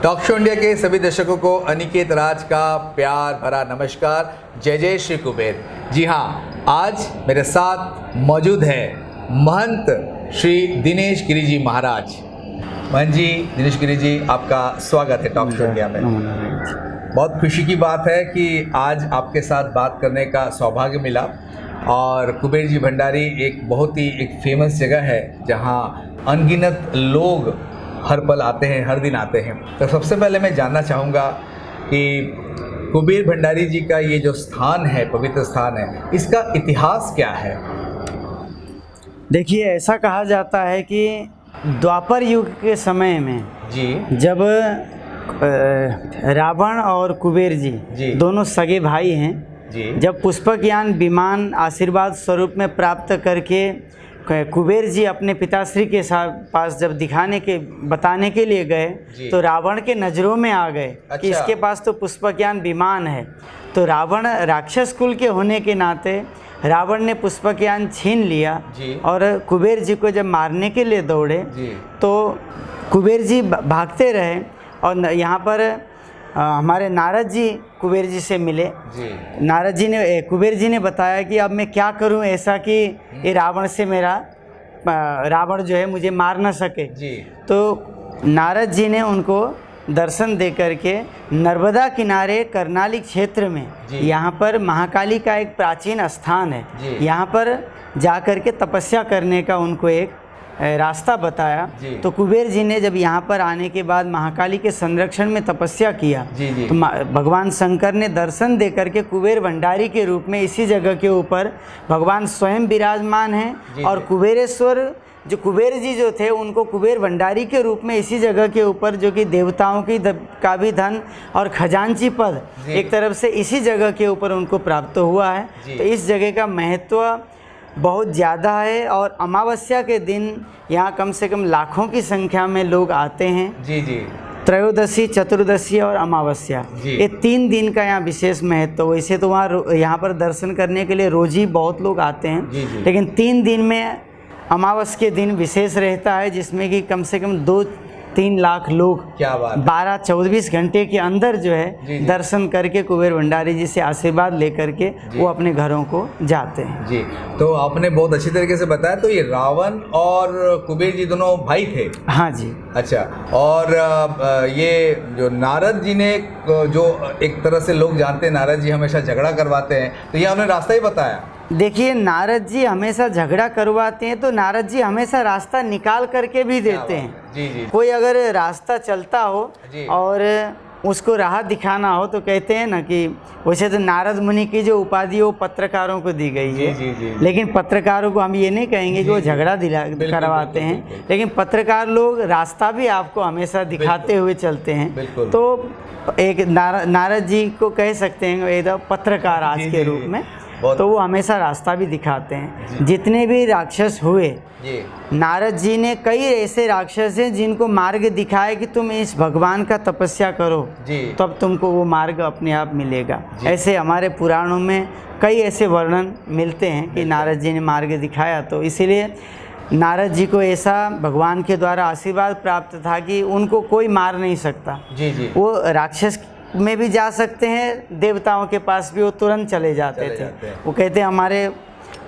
Talk show India के सभी दर्शकों को अनिकेत राज का प्यार भरा नमस्कार। जय जय श्री कुबेर। जी हाँ, आज मेरे साथ मौजूद है महंत श्री दिनेश गिरी जी महाराज। महंत जी, दिनेश गिरी जी, आपका स्वागत है टॉक शो इंडिया में। बहुत खुशी की बात है कि आज आपके साथ बात करने का सौभाग्य मिला। और कुबेर जी भंडारी एक बहुत ही फेमस जगह है जहाँ अनगिनत लोग हर पल आते हैं, हर दिन आते हैं। तो सबसे पहले मैं जानना चाहूँगा कि कुबेर भंडारी जी का ये जो स्थान है, पवित्र स्थान है, इसका इतिहास क्या है? देखिए, ऐसा कहा जाता है कि द्वापर युग के समय में जी, जब रावण और कुबेर जी दोनों सगे भाई हैं जी, जब पुष्पकयान विमान आशीर्वाद स्वरूप में प्राप्त करके कुबेर जी अपने पिताश्री के पास जब बताने के लिए गए तो रावण के नज़रों में आ गए कि इसके पास तो पुष्पकयान विमान है। तो रावण राक्षस कुल के होने के नाते रावण ने पुष्पकयान छीन लिया और कुबेर जी को जब मारने के लिए दौड़े तो कुबेर जी भागते रहे और यहाँ पर हमारे नारद जी कुबेर जी से मिले। नारद जी ने कुबेर जी ने बताया कि अब मैं क्या करूं ऐसा कि ये रावण से रावण जो है मुझे मार ना सके। तो नारद जी ने उनको दर्शन दे करके नर्मदा किनारे करनाली क्षेत्र में यहाँ पर महाकाली का एक प्राचीन स्थान है, यहाँ पर जा कर के तपस्या करने का उनको एक रास्ता बताया। तो कुबेर जी ने जब यहाँ पर आने के बाद महाकाली के संरक्षण में तपस्या किया तो भगवान शंकर ने दर्शन दे करके कुबेर भंडारी के रूप में इसी जगह के ऊपर भगवान स्वयं विराजमान हैं और कुबेरेश्वर जो कुबेर जी जो थे उनको कुबेर भंडारी के रूप में इसी जगह के ऊपर, जो कि देवताओं का भी धन और खजांची पद एक तरफ से इसी जगह के ऊपर उनको प्राप्त हुआ है। तो इस जगह का महत्व बहुत ज़्यादा है और अमावस्या के दिन यहाँ कम से कम लाखों की संख्या में लोग आते हैं। त्रयोदशी, चतुर्दशी और अमावस्या, ये 3 दिन का यहाँ विशेष महत्व। वैसे तो यहाँ पर दर्शन करने के लिए रोज़ ही बहुत लोग आते हैं, लेकिन 3 दिन में अमावस्या के दिन विशेष रहता है जिसमें कि कम से कम 2-3 लाख लोग 12-24 घंटे के अंदर जो है दर्शन करके कुबेर भंडारी जी से आशीर्वाद लेकर के वो अपने घरों को जाते हैं। जी, तो आपने बहुत अच्छी तरीके से बताया। तो ये रावण और कुबेर जी दोनों भाई थे? हाँ जी। अच्छा, और ये जो नारद जी ने, जो एक तरह से लोग जानते हैं नारद जी हमेशा झगड़ा करवाते हैं, तो ये उन्होंने रास्ता ही बताया? देखिए, नारद जी हमेशा झगड़ा करवाते हैं तो नारद जी हमेशा रास्ता निकाल करके भी देते हैं। कोई अगर रास्ता चलता हो और उसको राह दिखाना हो तो कहते हैं ना कि वैसे तो नारद मुनि की जो उपाधि वो पत्रकारों को दी गई है, लेकिन पत्रकारों को हम ये नहीं कहेंगे कि वो झगड़ा करवाते हैं, लेकिन पत्रकार लोग रास्ता भी आपको हमेशा दिखाते हुए चलते हैं। तो एक नारद जी को कह सकते हैं एक पत्रकार आज के रूप में, तो वो हमेशा रास्ता भी दिखाते हैं। जितने भी राक्षस हुए, नारद जी ने कई ऐसे राक्षस हैं जिनको मार्ग दिखाया कि तुम इस भगवान का तपस्या करो तब तुमको वो मार्ग अपने आप मिलेगा। ऐसे हमारे पुराणों में कई ऐसे वर्णन मिलते हैं कि नारद जी ने मार्ग दिखाया। तो इसीलिए नारद जी को ऐसा भगवान के द्वारा आशीर्वाद प्राप्त था कि उनको कोई मार नहीं सकता। वो राक्षस में भी जा सकते हैं, देवताओं के पास भी वो तुरंत चले जाते थे। वो कहते हैं, हमारे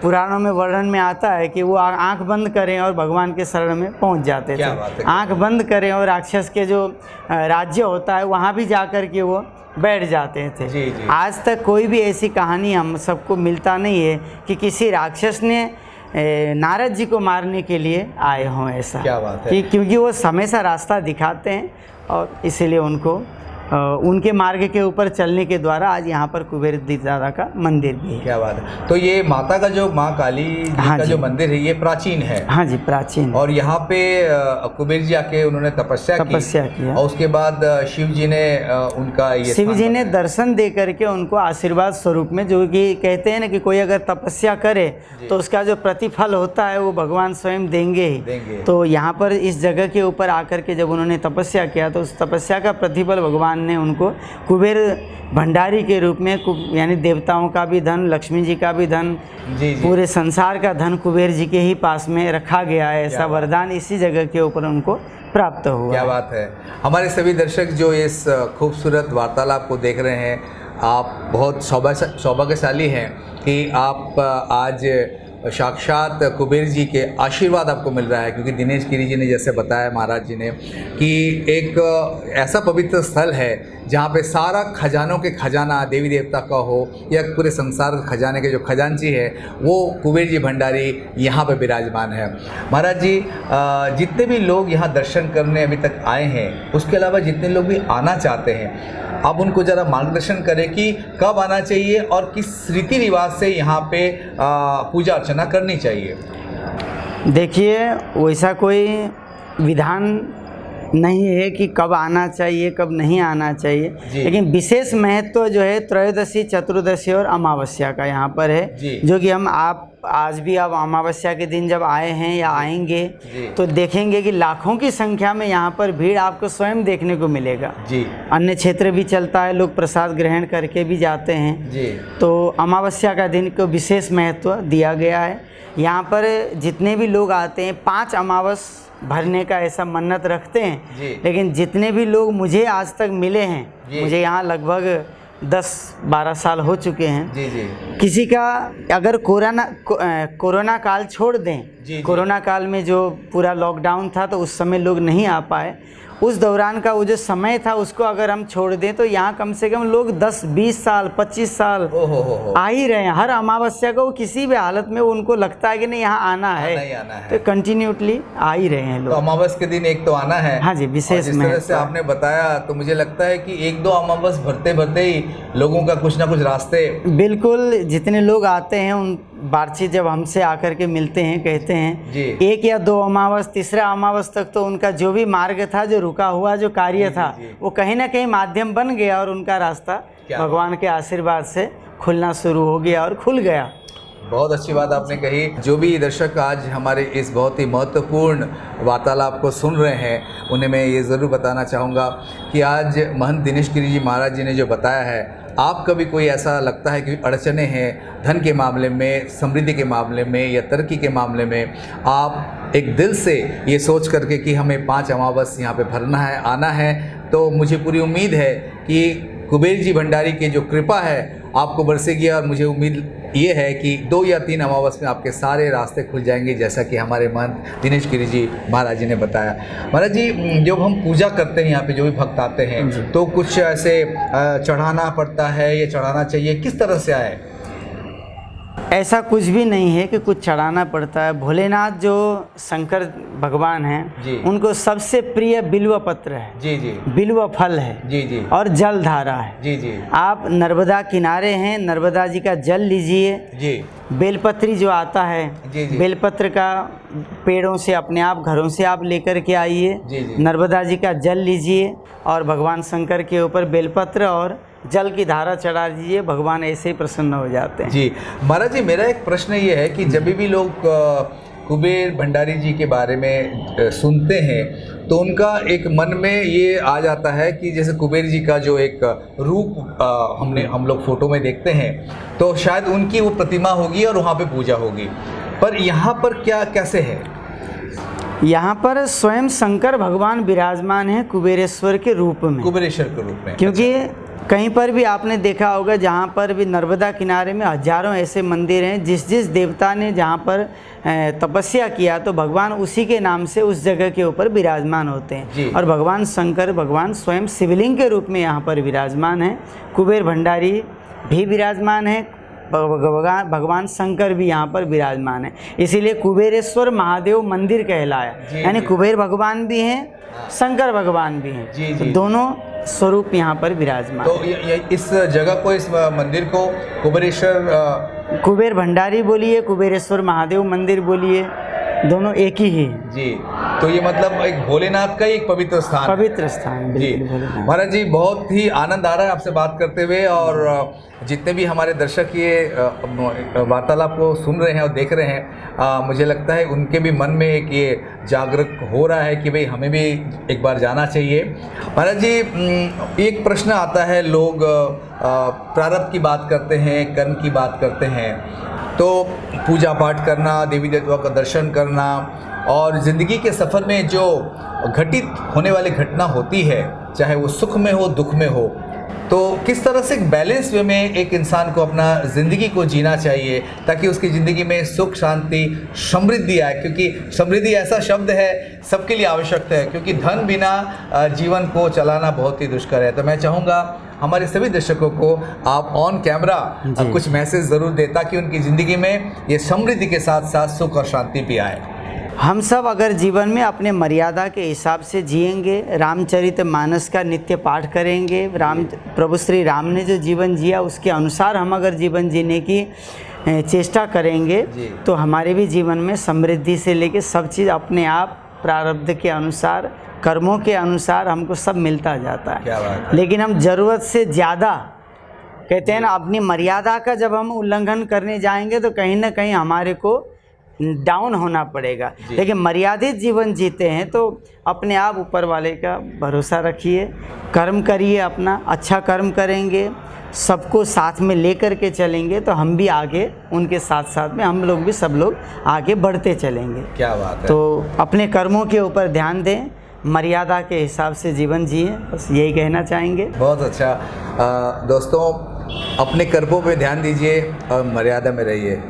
पुराणों में वर्णन में आता है कि वो आंख बंद करें और भगवान के शरण में पहुंच जाते थे। आंख बंद करें और राक्षस के जो राज्य होता है वहाँ भी जा कर के वो बैठ जाते थे। आज तक कोई भी ऐसी कहानी हम सबको मिलता नहीं है कि किसी राक्षस ने नारद जी को मारने के लिए आए हों ऐसा। क्या बात है? क्योंकि वो हमेशा रास्ता दिखाते हैं और इसीलिए उनको उनके मार्ग के ऊपर चलने के द्वारा आज यहाँ पर कुबेर दादा का मंदिर भी है। क्या बात है। तो ये माता का जो माँ काली जी का जो मंदिर है ये प्राचीन है? हाँ जी, प्राचीन। और यहाँ पे कुबेर जी आके उन्होंने तपस्या किया और उसके बाद शिव जी ने उनका ये शिव जी ने दर्शन दे करके उनको आशीर्वाद स्वरूप में, जो कि कहते हैं ना कि कोई अगर तपस्या करे तो उसका जो प्रतिफल होता है वो भगवान स्वयं देंगे ही। तो यहाँ पर इस जगह के ऊपर आकर के जब उन्होंने तपस्या किया तो उस तपस्या का प्रतिफल भगवान भगवान ने उनको कुबेर भंडारी के रूप में यानी देवताओं का भी धन, लक्ष्मी जी का भी धन, जी पूरे संसार का धन कुबेर जी के ही पास में रखा गया है। ऐसा वरदान इसी जगह के ऊपर उनको प्राप्त हुआ। क्या बात है। हमारे सभी दर्शक जो इस खूबसूरत वार्तालाप को देख रहे हैं, आप बहुत सौभाग्यशाली हैं कि आप आज साक्षात कुबेर जी के आशीर्वाद आपको मिल रहा है, क्योंकि दिनेश गिरी जी ने जैसे बताया महाराज जी ने कि एक ऐसा पवित्र स्थल है जहाँ पे सारा खजानों के खजाना देवी देवता का हो या पूरे संसार खजाने के जो खजांची है वो कुबेर जी भंडारी यहाँ पे विराजमान है। महाराज जी, जितने भी लोग यहाँ दर्शन करने अभी तक आए हैं, उसके अलावा जितने लोग भी आना चाहते हैं, आप उनको ज़रा मार्गदर्शन करें कि कब आना चाहिए और किस रीति रिवाज से यहाँ पे पूजा अर्चना करनी चाहिए। देखिए, वैसा कोई विधान नहीं है कि कब आना चाहिए कब नहीं आना चाहिए, लेकिन विशेष महत्व जो है त्रयोदशी, चतुर्दशी और अमावस्या का यहाँ पर है, जो कि आप आज भी आप अमावस्या के दिन जब आए हैं या आएंगे तो देखेंगे कि लाखों की संख्या में यहाँ पर भीड़ आपको स्वयं देखने को मिलेगा। अन्य क्षेत्र भी चलता है, लोग प्रसाद ग्रहण करके भी जाते हैं। तो अमावस्या का दिन को विशेष महत्व दिया गया है। यहाँ पर जितने भी लोग आते हैं 5 अमावस भरने का ऐसा मन्नत रखते हैं, लेकिन जितने भी लोग मुझे आज तक मिले हैं, मुझे यहाँ लगभग 10-12 साल हो चुके हैं, किसी का अगर कोरोना काल छोड़ दें, कोरोना काल में जो पूरा लॉकडाउन था तो उस समय लोग नहीं आ पाए, उस दौरान का वो जो समय था उसको अगर हम छोड़ दें तो यहाँ कम से कम लोग 10-20 साल 25 साल आ ही रहे हैं। हर अमावस्या को किसी भी हालत में उनको लगता है कि नहीं यहाँ आना है, तो कंटिन्यूटली आ ही रहे हैं लोग। तो अमावस के दिन एक तो आना है। हाँ जी, विशेष जिस तरह से आपने बताया तो मुझे लगता है कि 1-2 अमावस भरते भरते ही लोगों का कुछ ना कुछ रास्ते, बिल्कुल जितने लोग आते हैं उन बातचीत जब हमसे आकर के मिलते हैं, कहते हैं 1 या 2 अमावस, तीसरा अमावस तक तो उनका जो भी मार्ग था, जो रुका हुआ जो कार्य था, वो कहीं ना कहीं माध्यम बन गया और उनका रास्ता भगवान के आशीर्वाद से खुलना शुरू हो गया और खुल गया। बहुत अच्छी बात आपने कही। जो भी दर्शक आज हमारे इस बहुत ही महत्वपूर्ण वार्तालाप को सुन रहे हैं, उन्हें मैं ये ज़रूर बताना चाहूँगा कि आज महंत दिनेश गिरी जी महाराज जी ने जो बताया है, आप कभी कोई ऐसा लगता है कि अड़चने हैं धन के मामले में, समृद्धि के मामले में या तरक्की के मामले में, आप एक दिल से ये सोच करके कि हमें 5 अमावस यहाँ पे भरना है, आना है, तो मुझे पूरी उम्मीद है कि कुबेर जी भंडारी की जो कृपा है आपको बरसेगी और मुझे उम्मीद ये है कि 2 या 3 अमावस में आपके सारे रास्ते खुल जाएंगे, जैसा कि हमारे महंत दिनेश गिरी जी महाराज जी ने बताया। महाराज जी, जब हम पूजा करते हैं यहाँ पे जो भी भक्त आते हैं तो कुछ ऐसे चढ़ाना पड़ता है या चढ़ाना चाहिए, किस तरह से आए? ऐसा कुछ भी नहीं है कि कुछ चढ़ाना पड़ता है। भोलेनाथ जो शंकर भगवान हैं, उनको सबसे प्रिय बिल्व पत्र है, बिल्व फल है, और जल धारा है। आप नर्मदा किनारे हैं, नर्मदा जी का जल लीजिए, बेलपत्री जो आता है, बेलपत्र का पेड़ों से अपने आप घरों से आप लेकर के आइए, नर्मदा जी का जल लीजिए और भगवान शंकर के ऊपर बेलपत्र और जल की धारा चढ़ा दीजिए, भगवान ऐसे ही प्रसन्न हो जाते हैं। जी महाराज जी, मेरा एक प्रश्न ये है कि जब भी लोग कुबेर भंडारी जी के बारे में सुनते हैं तो उनका एक मन में ये आ जाता है कि जैसे कुबेर जी का जो एक रूप हम लोग फोटो में देखते हैं तो शायद उनकी वो प्रतिमा होगी और वहाँ पे पूजा होगी, पर यहाँ पर क्या कैसे है? यहाँ पर स्वयं शंकर भगवान विराजमान हैं कुबेरेश्वर के रूप में, कुबेरेश्वर के रूप में। क्योंकि कहीं पर भी आपने देखा होगा जहाँ पर भी नर्मदा किनारे में हजारों ऐसे मंदिर हैं, जिस जिस देवता ने जहाँ पर तपस्या किया तो भगवान उसी के नाम से उस जगह के ऊपर विराजमान होते हैं। और भगवान शंकर भगवान स्वयं शिवलिंग के रूप में यहाँ पर विराजमान हैं। कुबेर भंडारी भी विराजमान है, भगवान शंकर भी यहाँ पर विराजमान है, इसीलिए कुबेरेश्वर महादेव मंदिर कहलाया। यानी कुबेर भगवान भी हैं, शंकर भगवान भी हैं, तो दोनों स्वरूप यहाँ पर विराजमान। तो इस जगह को, इस मंदिर को कुबेरेश्वर, कुबेर भंडारी बोलिए, कुबेरेश्वर महादेव मंदिर बोलिए, दोनों एक ही हैं। जी, तो ये मतलब एक भोलेनाथ का ही एक पवित्र स्थान है। पवित्र स्थान, जी बिल्कुल भोलेनाथ। महाराज जी, बहुत ही आनंद आ रहा है आपसे बात करते हुए, और जितने भी हमारे दर्शक ये वार्तालाप को सुन रहे हैं और देख रहे हैं, मुझे लगता है उनके भी मन में एक ये जागरूक हो रहा है कि भाई हमें भी एक बार जाना चाहिए। महाराज जी, एक प्रश्न आता है, लोग प्रारब्ध की बात करते हैं, कर्म की बात करते हैं, तो पूजा पाठ करना, देवी देवताओं का दर्शन करना, और ज़िंदगी के सफ़र में जो घटित होने वाली घटना होती है, चाहे वो सुख में हो दुख में हो, तो किस तरह से एक बैलेंस वे में एक इंसान को अपना ज़िंदगी को जीना चाहिए ताकि उसकी ज़िंदगी में सुख शांति समृद्धि आए, क्योंकि समृद्धि ऐसा शब्द है सबके लिए आवश्यक है, क्योंकि धन बिना जीवन को चलाना बहुत ही दुष्कर है। तो मैं चाहूँगा हमारे सभी दर्शकों को आप ऑन कैमरा कुछ मैसेज ज़रूर दें ताकि उनकी ज़िंदगी में ये समृद्धि के साथ साथ सुख और शांति भी आए। हम सब अगर जीवन में अपने मर्यादा के हिसाब से जिएंगे, रामचरितमानस का नित्य पाठ करेंगे, प्रभु श्री राम ने जो जीवन जिया उसके अनुसार हम अगर जीवन जीने की चेष्टा करेंगे तो हमारे भी जीवन में समृद्धि से लेके सब चीज़ अपने आप प्रारब्ध के अनुसार, कर्मों के अनुसार हमको सब मिलता जाता है। क्या बात है। लेकिन हम ज़रूरत से ज़्यादा कहते हैं ना, अपनी मर्यादा का जब हम उल्लंघन करने जाएंगे तो कहीं ना कहीं हमारे को डाउन होना पड़ेगा। लेकिन मर्यादित जीवन जीते हैं तो अपने आप ऊपर वाले का भरोसा रखिए, कर्म करिए, अपना अच्छा कर्म करेंगे, सबको साथ में लेकर के चलेंगे तो हम भी आगे उनके साथ साथ में हम लोग भी सब लोग आगे बढ़ते चलेंगे। क्या बात है। तो अपने कर्मों के ऊपर ध्यान दें, मर्यादा के हिसाब से जीवन जिए, बस यही कहना चाहेंगे। बहुत अच्छा। दोस्तों, अपने कर्मों पे ध्यान दीजिए और मर्यादा में रहिए।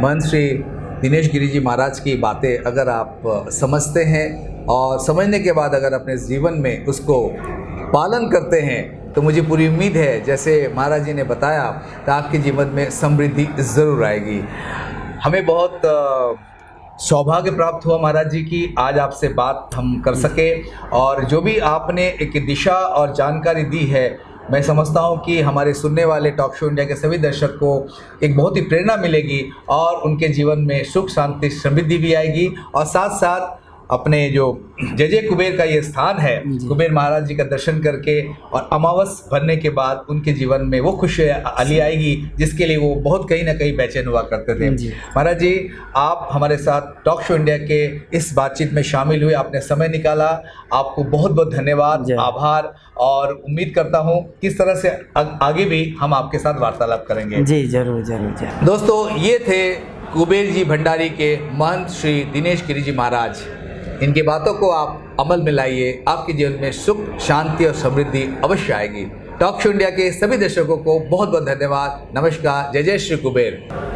महंत श्री दिनेश गिरी जी महाराज की बातें अगर आप समझते हैं और समझने के बाद अगर अपने जीवन में उसको पालन करते हैं तो मुझे पूरी उम्मीद है, जैसे महाराज जी ने बताया, तो आपके जीवन में समृद्धि ज़रूर आएगी। हमें बहुत सौभाग्य प्राप्त हुआ महाराज जी की आज आपसे बात हम कर सके, और जो भी आपने एक दिशा और जानकारी दी है, मैं समझता हूं कि हमारे सुनने वाले टॉक शो इंडिया के सभी दर्शक को एक बहुत ही प्रेरणा मिलेगी और उनके जीवन में सुख शांति समृद्धि भी आएगी, और साथ साथ अपने जो जय जय कुबेर का ये स्थान है, कुबेर महाराज जी का दर्शन करके और अमावस भरने के बाद उनके जीवन में वो खुशी अली आएगी जिसके लिए वो बहुत कहीं ना कहीं बेचैन हुआ करते थे। महाराज जी, आप हमारे साथ टॉक शो इंडिया के इस बातचीत में शामिल हुए, आपने समय निकाला, आपको बहुत बहुत धन्यवाद, आभार, और उम्मीद करता हूँ किस तरह से आगे भी हम आपके साथ वार्तालाप करेंगे। जी जरूर जरूर। दोस्तों, ये थे कुबेर जी भंडारी के महंत श्री दिनेश गिरी जी महाराज। इनकी बातों को आप अमल में लाइए, आपके जीवन में सुख शांति और समृद्धि अवश्य आएगी। टॉक शो इंडिया के सभी दर्शकों को बहुत बहुत धन्यवाद। नमस्कार। जय जय श्री कुबेर।